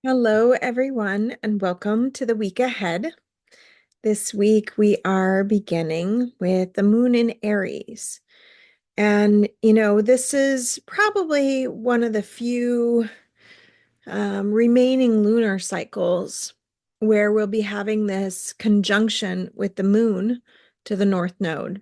Hello, everyone, and welcome to the week ahead. This week, we are beginning with the moon in Aries. And, this is probably one of the few remaining lunar cycles where we'll be having this conjunction with the moon to the North Node.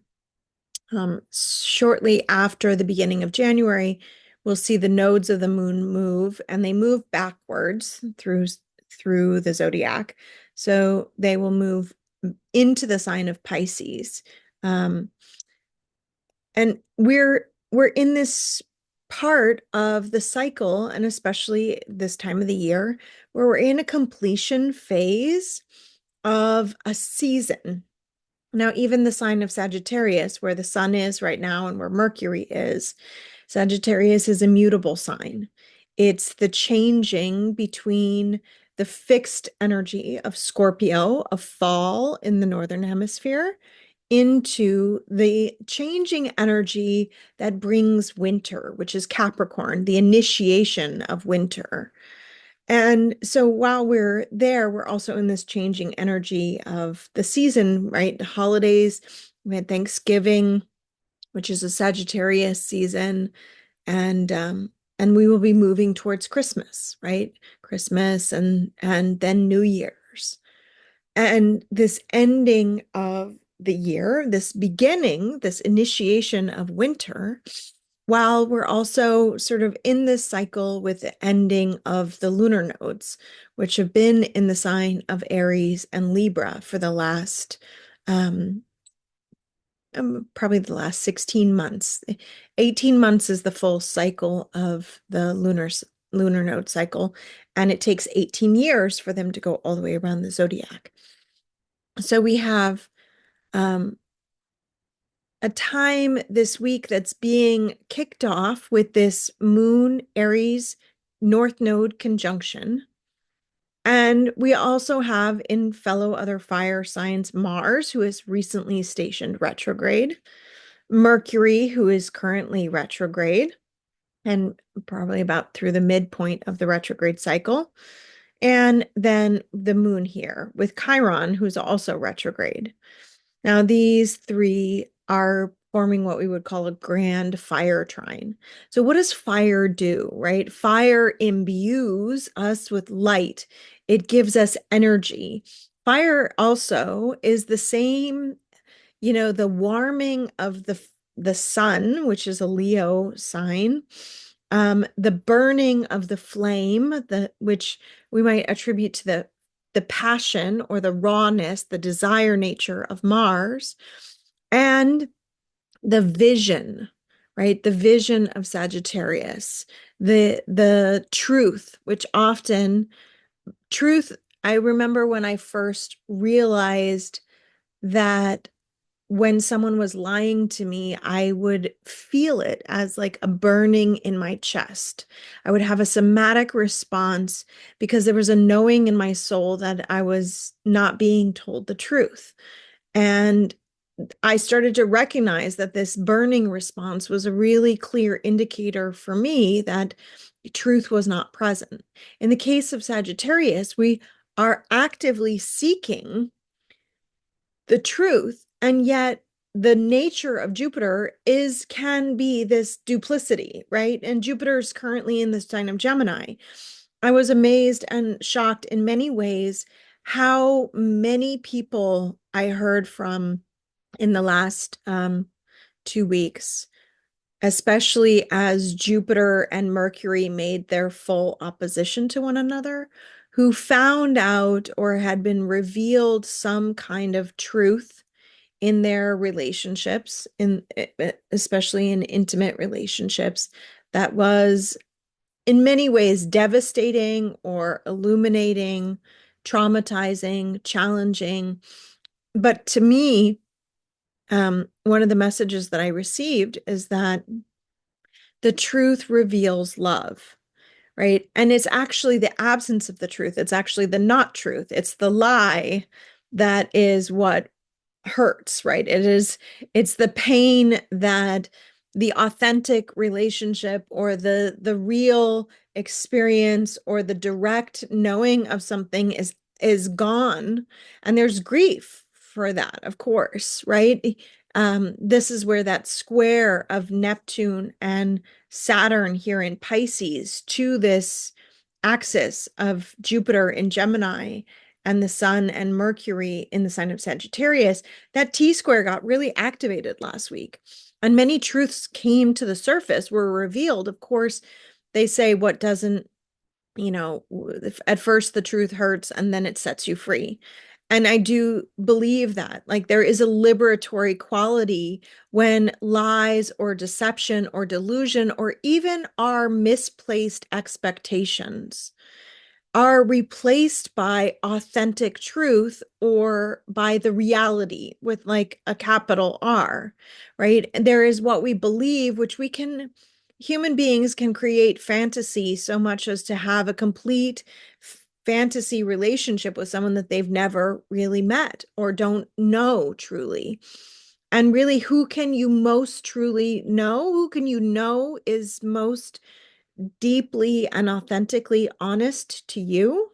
Shortly after the beginning of January, we'll see the nodes of the moon move, and they move backwards through the zodiac. So they will move into the sign of Pisces. Um, and we're in this part of the cycle, and especially this time of the year, where we're in a completion phase of a season. Now, even the sign of Sagittarius, where the sun is right now and where Mercury is, Sagittarius is a mutable sign. It's the changing between the fixed energy of Scorpio, of fall in the northern hemisphere, into the changing energy that brings winter, which is Capricorn, the initiation of winter. And so while we're there, we're also in this changing energy of the season, right? The holidays, we had Thanksgiving, which is a Sagittarius season, and and we will be moving towards Christmas, right? Christmas and then New Year's. And this ending of the year, this beginning, this initiation of winter, while we're also sort of in this cycle with the ending of the lunar nodes, which have been in the sign of Aries and Libra for the last um, probably the last 16 months. 18 months is the full cycle of the lunar node cycle, and it takes 18 years for them to go all the way around the zodiac. So we have um, a time this week that's being kicked off with this Moon Aries North Node conjunction. And we also have in fellow other fire signs Mars, who is recently stationed retrograde, Mercury, who is currently retrograde and probably about through the midpoint of the retrograde cycle. And then the moon here with Chiron, who's also retrograde. Now, these three are forming what we would call a grand fire trine. So, what does fire do, right? Fire imbues us with light, it gives us energy. Fire also is the same, the warming of the sun, which is a Leo sign, the burning of the flame, which we might attribute to the passion or the rawness, the desire nature of Mars, and the vision, right? The vision of Sagittarius, the truth, which often truth. I remember when I first realized that when someone was lying to me, I would feel it as like a burning in my chest. I would have a somatic response because there was a knowing in my soul that I was not being told the truth. And I started to recognize that this burning response was a really clear indicator for me that truth was not present. In the case of Sagittarius, we are actively seeking the truth, and yet the nature of Jupiter can be this duplicity, right? And Jupiter is currently in the sign of Gemini. I was amazed and shocked in many ways how many people I heard from in the last 2 weeks, especially as Jupiter and Mercury made their full opposition to one another, who found out or had been revealed some kind of truth in their relationships, especially in intimate relationships, that was in many ways devastating or illuminating, traumatizing, challenging. But to me, one of the messages that I received is that the truth reveals love, right? And it's actually the absence of the truth. It's actually the not truth. It's the lie that is what hurts, right? It's the pain that the authentic relationship or the real experience or the direct knowing of something is gone, and there's grief for that, of course, right? This is where that square of Neptune and Saturn here in Pisces to this axis of Jupiter in Gemini and the Sun and Mercury in the sign of Sagittarius, that T square got really activated last week. And many truths came to the surface, were revealed. Of course, they say what doesn't, at first the truth hurts and then it sets you free. And I do believe that, like, there is a liberatory quality when lies or deception or delusion or even our misplaced expectations are replaced by authentic truth or by the reality with like a capital R, right? And there is what we believe, which human beings can create fantasy so much as to have a complete fantasy relationship with someone that they've never really met or don't know truly. And really, who can you most truly know? Who can you know is most deeply and authentically honest to you?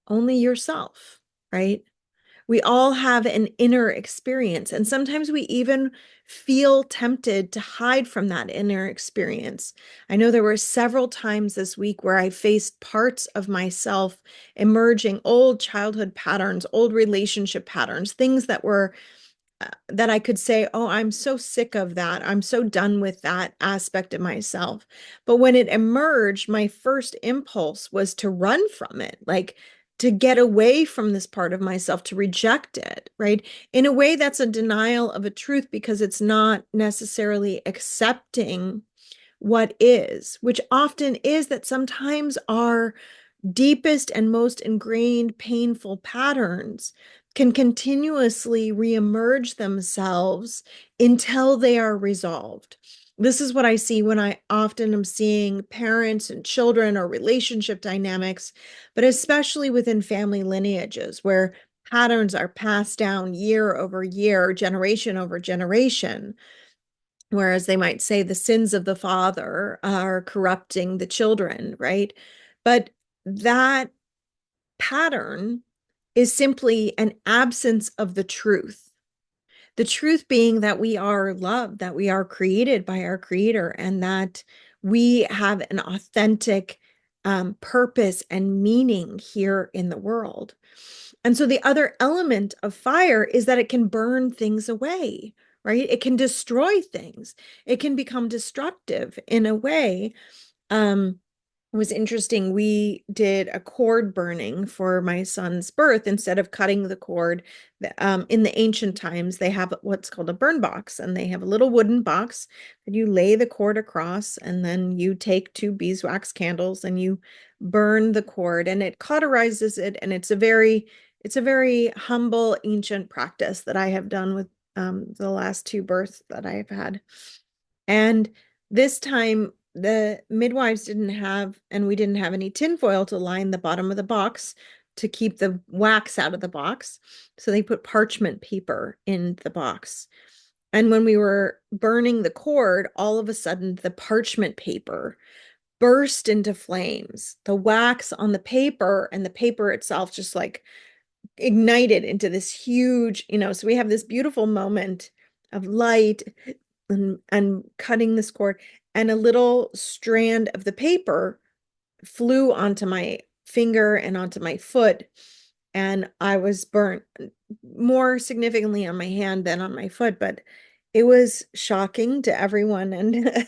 Only yourself, right? We all have an inner experience, and sometimes we even feel tempted to hide from that inner experience. I know there were several times this week where I faced parts of myself emerging, old childhood patterns, old relationship patterns, things that I could say, oh, I'm so sick of that. I'm so done with that aspect of myself. But when it emerged, my first impulse was to run from it, like to get away from this part of myself, to reject it, right? In a way, that's a denial of a truth because it's not necessarily accepting what is, which often is that sometimes our deepest and most ingrained painful patterns can continuously reemerge themselves until they are resolved. This is what I see when I often am seeing parents and children or relationship dynamics, but especially within family lineages where patterns are passed down year over year, generation over generation. Whereas they might say the sins of the father are corrupting the children, right? But that pattern is simply an absence of the truth. The truth being that we are loved, that we are created by our creator, and that we have an authentic purpose and meaning here in the world. And so the other element of fire is that it can burn things away, right? It can destroy things. It can become destructive in a way. It was interesting. We did a cord burning for my son's birth instead of cutting the cord. In the ancient times, they have what's called a burn box, and they have a little wooden box that you lay the cord across, and then you take two beeswax candles and you burn the cord, and it cauterizes it. And it's a very humble ancient practice that I have done with the last two births that I've had. And this time, the midwives didn't have, and we didn't have any tinfoil to line the bottom of the box to keep the wax out of the box. So they put parchment paper in the box. And when we were burning the cord, all of a sudden the parchment paper burst into flames. The wax on the paper and the paper itself just like ignited into this huge, so we have this beautiful moment of light and cutting this cord, and a little strand of the paper flew onto my finger and onto my foot, and I was burnt more significantly on my hand than on my foot, but it was shocking to everyone. And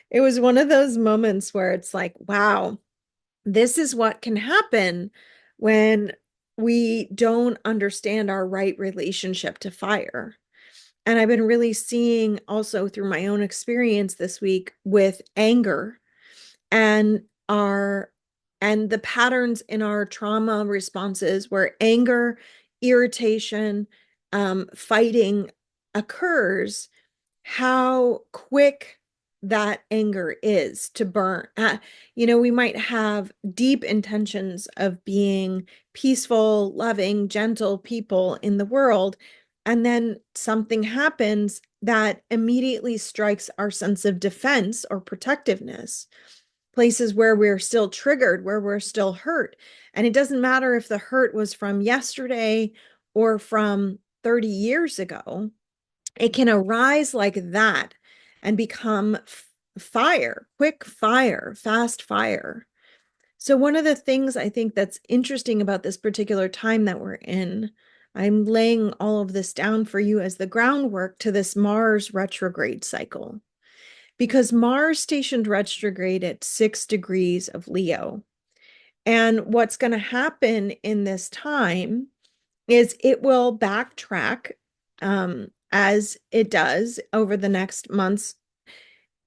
it was one of those moments where it's like, wow, this is what can happen when we don't understand our right relationship to fire. And I've been really seeing also through my own experience this week with anger and our and the patterns in our trauma responses where anger, irritation, fighting occurs, how quick that anger is to burn. We might have deep intentions of being peaceful, loving, gentle people in the world, and then something happens that immediately strikes our sense of defense or protectiveness, places where we're still triggered, where we're still hurt. And it doesn't matter if the hurt was from yesterday or from 30 years ago, it can arise like that and become fire, quick fire, fast fire. So, one of the things I think that's interesting about this particular time that we're in, I'm laying all of this down for you as the groundwork to this Mars retrograde cycle. Because Mars stationed retrograde at 6 degrees of Leo. And what's going to happen in this time is it will backtrack as it does over the next months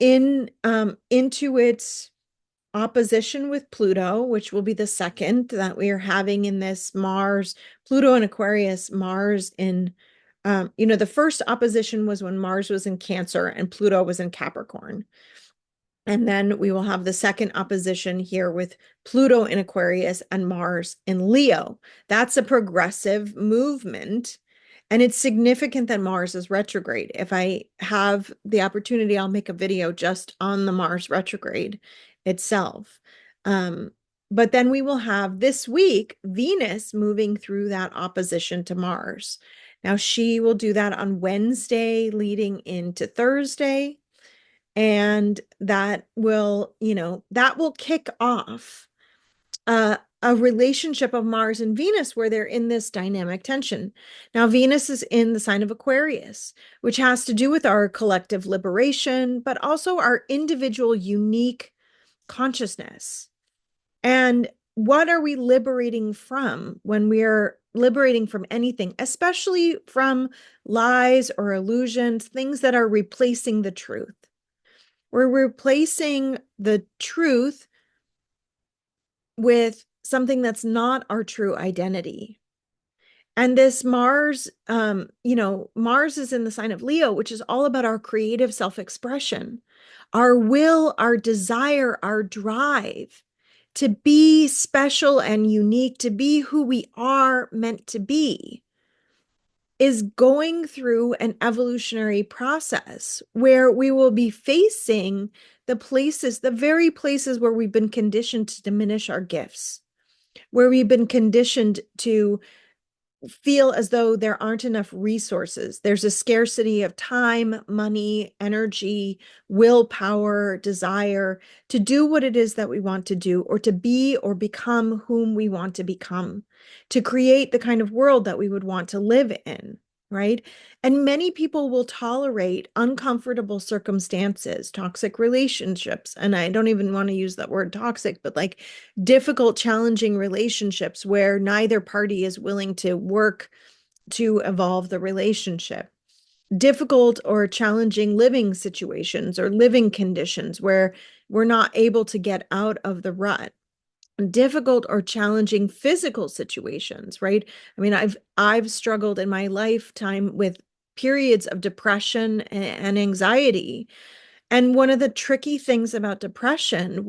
into its opposition with Pluto, which will be the second that we are having in this Mars, Pluto in Aquarius, Mars in, the first opposition was when Mars was in Cancer and Pluto was in Capricorn. And then we will have the second opposition here with Pluto in Aquarius and Mars in Leo. That's a progressive movement. And it's significant that Mars is retrograde. If I have the opportunity, I'll make a video just on the Mars retrograde itself. But then we will have this week Venus moving through that opposition to Mars. Now, she will do that on Wednesday leading into Thursday. And that will kick off a relationship of Mars and Venus where they're in this dynamic tension. Now, Venus is in the sign of Aquarius, which has to do with our collective liberation, but also our individual unique consciousness. And what are we liberating from when we are liberating from anything, especially from lies or illusions, things that are replacing the truth? We're replacing the truth with something that's not our true identity. And this Mars, Mars is in the sign of Leo, which is all about our creative self-expression, our will, our desire, our drive to be special and unique, to be who we are meant to be, is going through an evolutionary process where we will be facing the very places where we've been conditioned to diminish our gifts, where we've been conditioned to feel as though there aren't enough resources. There's a scarcity of time, money, energy, willpower, desire to do what it is that we want to do, or to be or become whom we want to become, to create the kind of world that we would want to live in, right? And many people will tolerate uncomfortable circumstances, toxic relationships. And I don't even want to use that word toxic, but like difficult, challenging relationships where neither party is willing to work to evolve the relationship. Difficult or challenging living situations or living conditions where we're not able to get out of the rut. Difficult or challenging physical situations, right? I mean, I've struggled in my lifetime with periods of depression and anxiety. And one of the tricky things about depression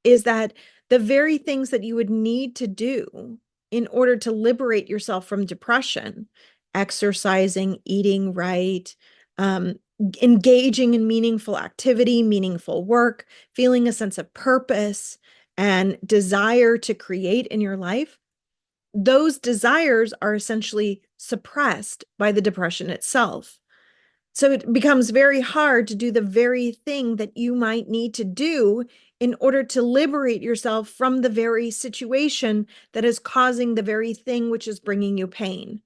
is that the very things that you would need to do in order to liberate yourself from depression, exercising, eating right, engaging in meaningful activity, meaningful work, feeling a sense of purpose and desire to create in your life, those desires are essentially suppressed by the depression itself. So it becomes very hard to do the very thing that you might need to do in order to liberate yourself from the very situation that is causing the very thing which is bringing you pain.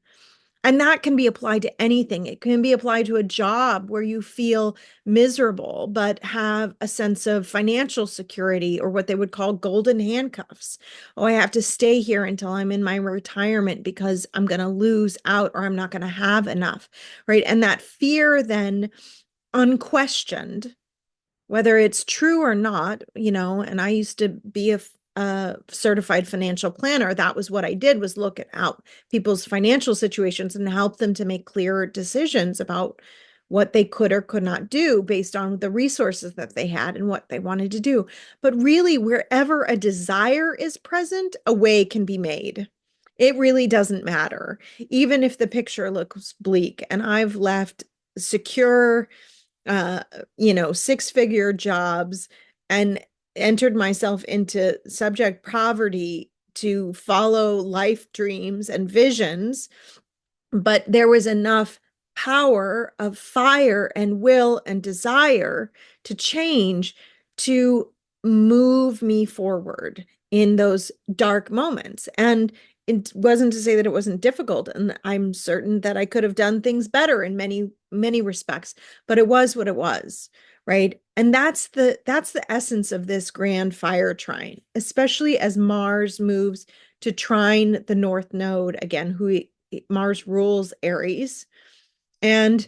And that can be applied to anything. It can be applied to a job where you feel miserable, but have a sense of financial security, or what they would call golden handcuffs. Oh, I have to stay here until I'm in my retirement because I'm going to lose out or I'm not going to have enough, right? And that fear then, unquestioned, whether it's true or not, and I used to be a certified financial planner. That was what I did, was look at how people's financial situations and help them to make clearer decisions about what they could or could not do based on the resources that they had and what they wanted to do. But really, wherever a desire is present, a way can be made. It really doesn't matter, even if the picture looks bleak. And I've left secure, uh, six-figure jobs and entered myself into subject poverty to follow life dreams and visions, but there was enough power of fire and will and desire to change, to move me forward in those dark moments. And it wasn't to say that it wasn't difficult. And I'm certain that I could have done things better in many, many respects, but it was what it was. Right. And that's the essence of this grand fire trine, especially as Mars moves to trine the North Node again, Mars rules Aries. And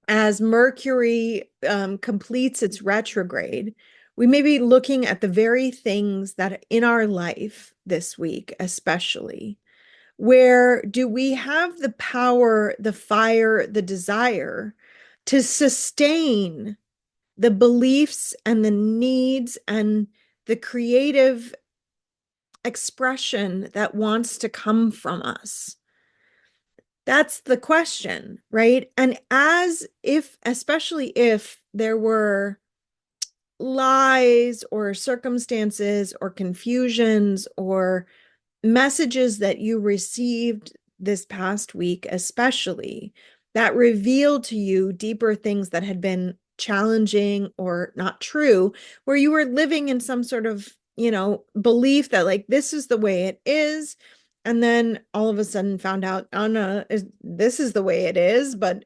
as Mercury completes its retrograde, we may be looking at the very things that in our life this week, especially, where do we have the power, the fire, the desire to sustain the beliefs and the needs and the creative expression that wants to come from us? That's the question, right? And especially if there were lies or circumstances or confusions or messages that you received this past week, especially, that revealed to you deeper things that had been challenging or not true, where you were living in some sort of, belief that like this is the way it is. And then all of a sudden found out, oh no, this is the way it is, but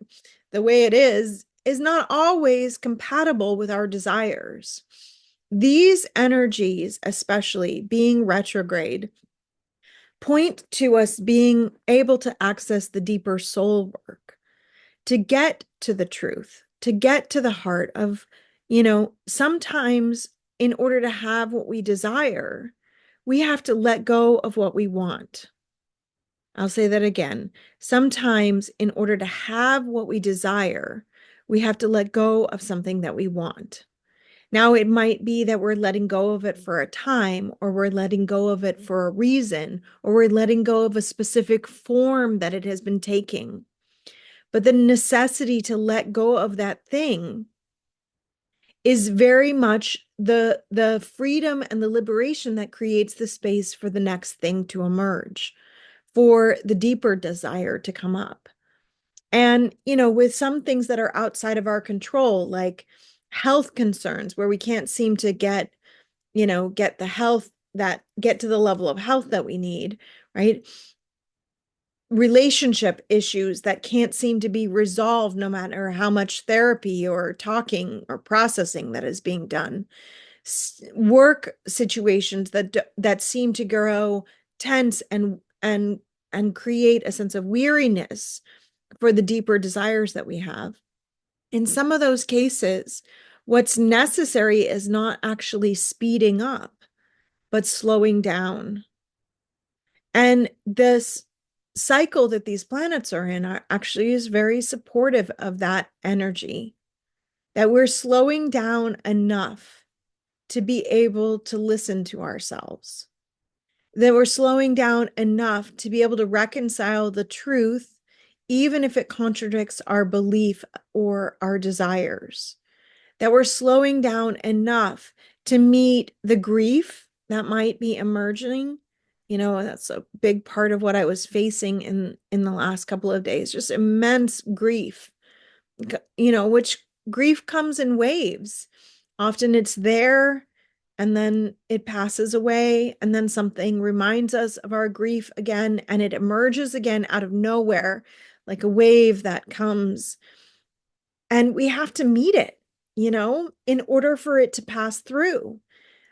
the way it is not always compatible with our desires. These energies, especially being retrograde, point to us being able to access the deeper soul work, to get to the truth, to get to the heart of, sometimes in order to have what we desire, we have to let go of what we want. I'll say that again. Sometimes in order to have what we desire, we have to let go of something that we want. Now, it might be that we're letting go of it for a time, or we're letting go of it for a reason, or we're letting go of a specific form that it has been taking. But the necessity to let go of that thing is very much the freedom and the liberation that creates the space for the next thing to emerge, for the deeper desire to come up. And, with some things that are outside of our control, like health concerns, where we can't seem to get the health get to the level of health that we need, right? Relationship issues that can't seem to be resolved no matter how much therapy or talking or processing that is being done. Work situations that seem to grow tense and create a sense of weariness for the deeper desires that we have. In some of those cases, what's necessary is not actually speeding up, but slowing down. And this cycle that these planets are in actually is very supportive of that energy, that we're slowing down enough to be able to listen to ourselves, that we're slowing down enough to be able to reconcile the truth, even if it contradicts our belief or our desires, that we're slowing down enough to meet the grief that might be emerging. That's a big part of what I was facing in the last couple of days, just immense grief, which grief comes in waves. Often it's there and then it passes away, and then something reminds us of our grief again, and it emerges again out of nowhere, like a wave that comes. And we have to meet it, in order for it to pass through.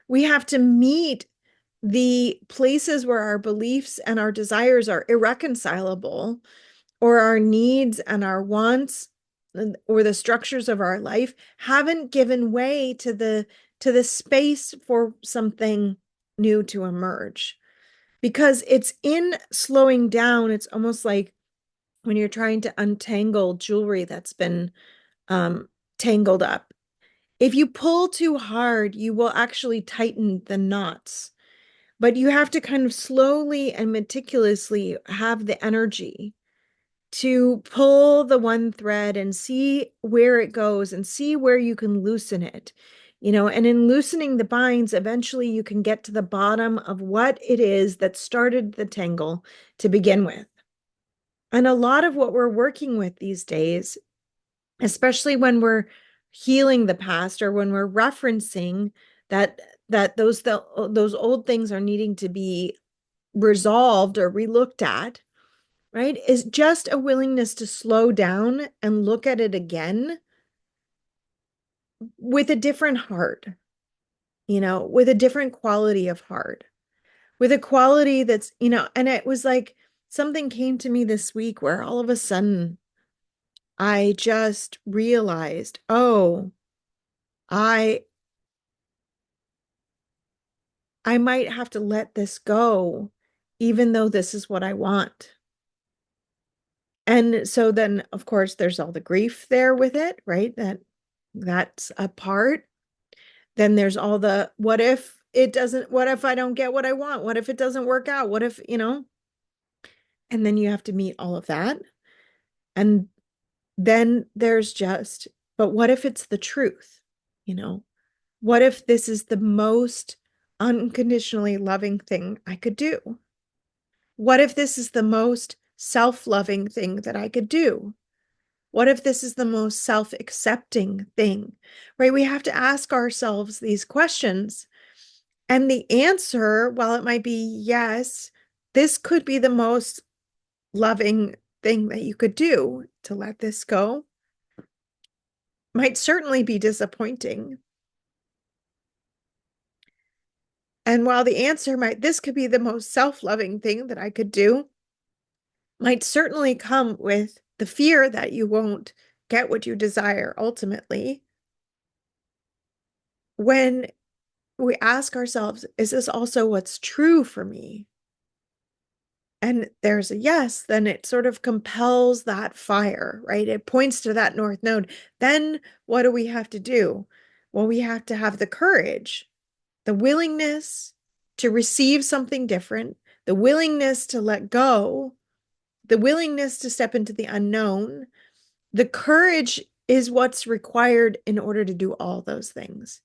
We have to meet the places where our beliefs and our desires are irreconcilable, or our needs and our wants or the structures of our life haven't given way to the space for something new to emerge. Because it's in slowing down, it's almost like when you're trying to untangle jewelry that's been tangled up. If you pull too hard, you will actually tighten the knots. But you have to kind of slowly and meticulously have the energy to pull the one thread and see where it goes and see where you can loosen it. And in loosening the binds, eventually you can get to the bottom of what it is that started the tangle to begin with. And a lot of what we're working with these days, especially when we're healing the past or when we're referencing that those old things are needing to be resolved or relooked at, right, is just a willingness to slow down and look at it again with a different heart, with a different quality of heart, with a quality that's, and it was like something came to me this week where all of a sudden I just realized, oh, I I might have to let this go, even though this is what I want. And so then, of course, there's all the grief there with it, right? That's a part. Then there's all the what if I don't get what I want? What if it doesn't work out? What if, and then you have to meet all of that. And then there's just, but what if it's the truth? You know, what if this is the most unconditionally loving thing I could do? What if this is the most self-loving thing that I could do? What if this is the most self-accepting thing, right? We have to ask ourselves these questions. And the answer, while it might be yes, this could be the most loving thing that you could do to let this go, might certainly be disappointing. And while the answer this could be the most self-loving thing that I could do, might certainly come with the fear that you won't get what you desire ultimately. When we ask ourselves, is this also what's true for me? And there's a yes, then it sort of compels that fire, right? It points to that north node. Then what do we have to do? Well, we have to have the courage, the willingness to receive something different, the willingness to let go, the willingness to step into the unknown. The courage is what's required in order to do all those things.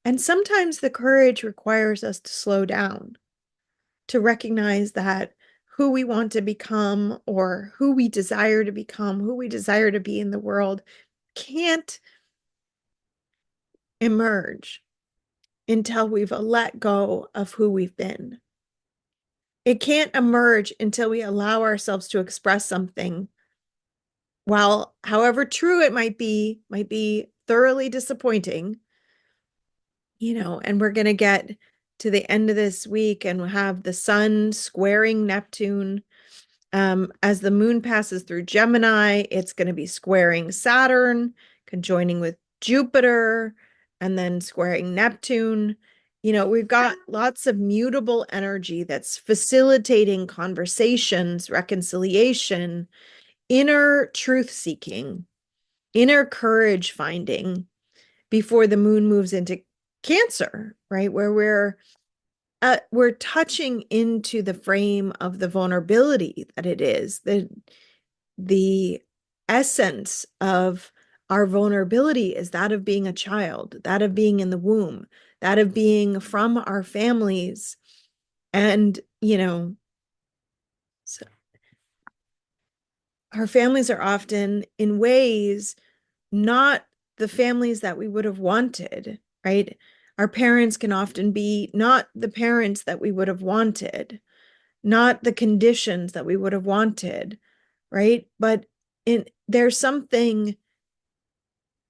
And sometimes the courage requires us to slow down, to recognize that who we want to become or who we desire to become, who we desire to be in the world can't emerge until we've let go of who we've been. It can't emerge until we allow ourselves to express something. While however true it might be thoroughly disappointing, and we're going to get to the end of this week and we'll have the sun squaring Neptune. As the moon passes through Gemini, it's going to be squaring Saturn, conjoining with Jupiter, and then squaring Neptune. We've got lots of mutable energy that's facilitating conversations, reconciliation, inner truth seeking, inner courage finding before the moon moves into Cancer, right? Where we're touching into the frame of the vulnerability that it is, the essence of our vulnerability is that of being a child, that of being in the womb, that of being from our families. And, so our families are often in ways not the families that we would have wanted, right? Our parents can often be not the parents that we would have wanted, not the conditions that we would have wanted, right? But there's something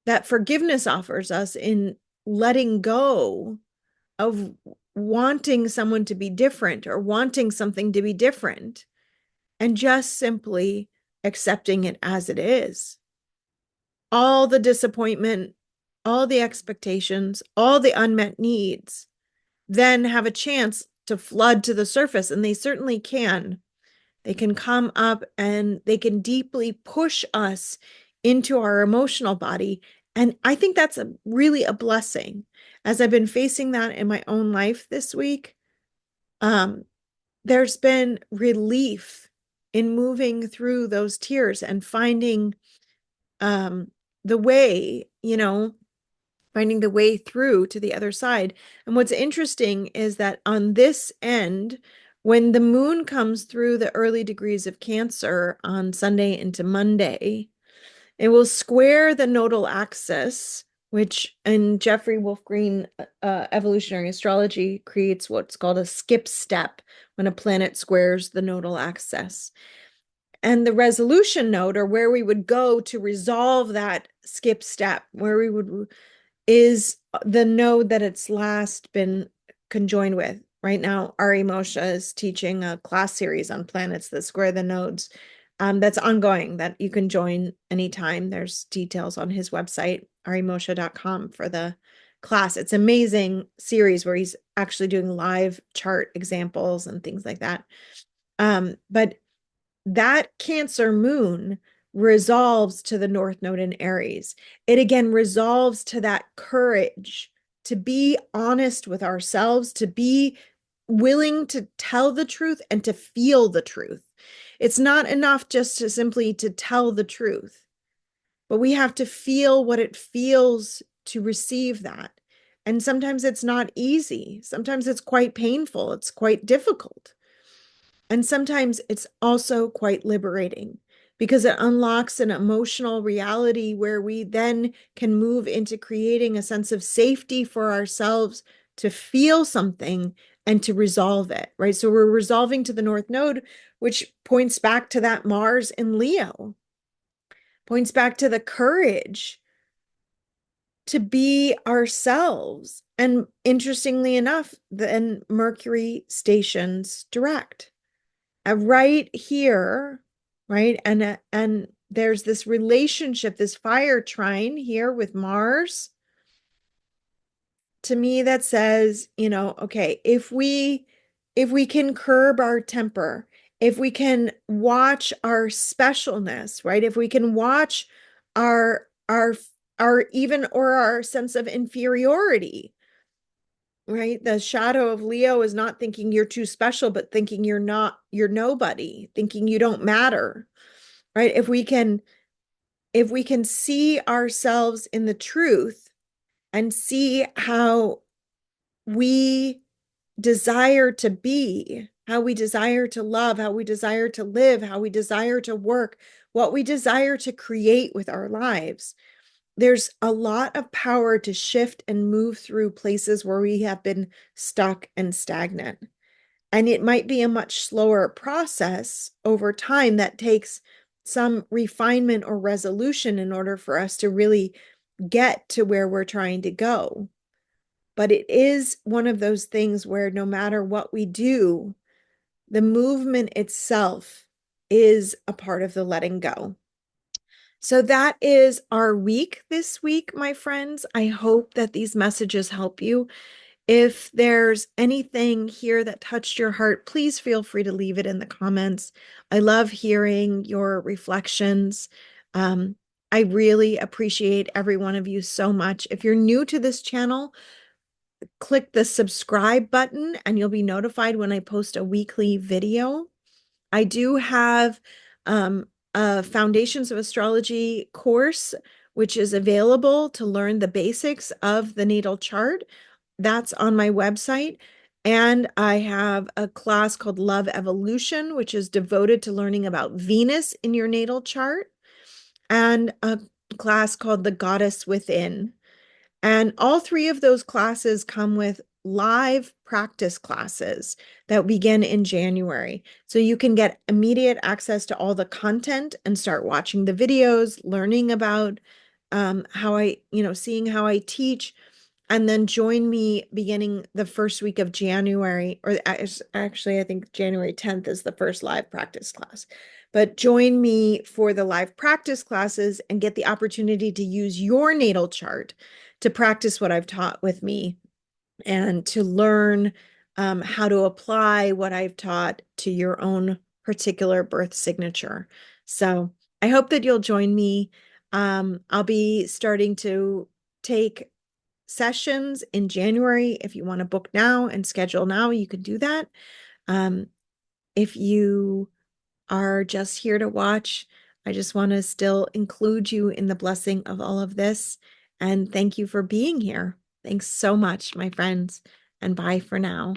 that forgiveness offers us in letting go of wanting someone to be different or wanting something to be different and just simply accepting it as it is. All the disappointment, all the expectations, all the unmet needs then have a chance to flood to the surface, and they certainly can. They can come up and they can deeply push us into our emotional body. And I think that's really a blessing. As I've been facing that in my own life this week, there's been relief in moving through those tiers and finding the way, finding the way through to the other side. And what's interesting is that on this end, when the moon comes through the early degrees of Cancer on Sunday into Monday, it will square the nodal axis, which in Jeffrey Wolf Green evolutionary astrology creates what's called a skip step when a planet squares the nodal axis. And the resolution node, or where we would go to resolve that skip step, where we would is the node that it's last been conjoined with. Right now, Ari Moshe is teaching a class series on planets that square the nodes. That's ongoing, that you can join anytime. There's details on his website, arimoshe.com, for the class. It's an amazing series where he's actually doing live chart examples and things like that. But that Cancer moon resolves to the North Node in Aries. It again resolves to that courage to be honest with ourselves, to be willing to tell the truth and to feel the truth. It's not enough just to simply to tell the truth, but we have to feel what it feels to receive that. And sometimes it's not easy. Sometimes it's quite painful. It's quite difficult. And sometimes it's also quite liberating because it unlocks an emotional reality where we then can move into creating a sense of safety for ourselves to feel something and to resolve it, right? So we're resolving to the North Node, which points back to that Mars in Leo, points back to the courage to be ourselves. And interestingly enough, then Mercury stations direct. Right here, right? And there's this relationship, this fire trine here with Mars, to me that says, okay, if we can curb our temper, if we can watch our specialness, right? If we can watch our even or our sense of inferiority, right? The shadow of Leo is not thinking you're too special, but thinking you're nobody, thinking you don't matter, right? If we can see ourselves in the truth and see how we desire to be, how we desire to love, how we desire to live, how we desire to work, what we desire to create with our lives, there's a lot of power to shift and move through places where we have been stuck and stagnant. And it might be a much slower process over time that takes some refinement or resolution in order for us to really get to where we're trying to go. But it is one of those things where no matter what we do, the movement itself is a part of the letting go. So that is our week this week, my friends. I hope that these messages help you. If there's anything here that touched your heart, please feel free to leave it in the comments. I love hearing your reflections. I really appreciate every one of you so much. If you're new to this channel, click the subscribe button and you'll be notified when I post a weekly video. I do have a Foundations of Astrology course, which is available to learn the basics of the natal chart. That's on my website. And I have a class called Love Evolution, which is devoted to learning about Venus in your natal chart, and a class called The Goddess Within. And all three of those classes come with live practice classes that begin in January. So you can get immediate access to all the content and start watching the videos, learning about seeing how I teach, and then join me beginning the first week of January, or actually, I think January 10th is the first live practice class. But join me for the live practice classes and get the opportunity to use your natal chart to practice what I've taught with me and to learn how to apply what I've taught to your own particular birth signature. So I hope that you'll join me. I'll be starting to take sessions in January. If you want to book now and schedule now, you can do that. If you are just here to watch. I just want to still include you in the blessing of all of this. And thank you for being here. Thanks so much, my friends. And bye for now.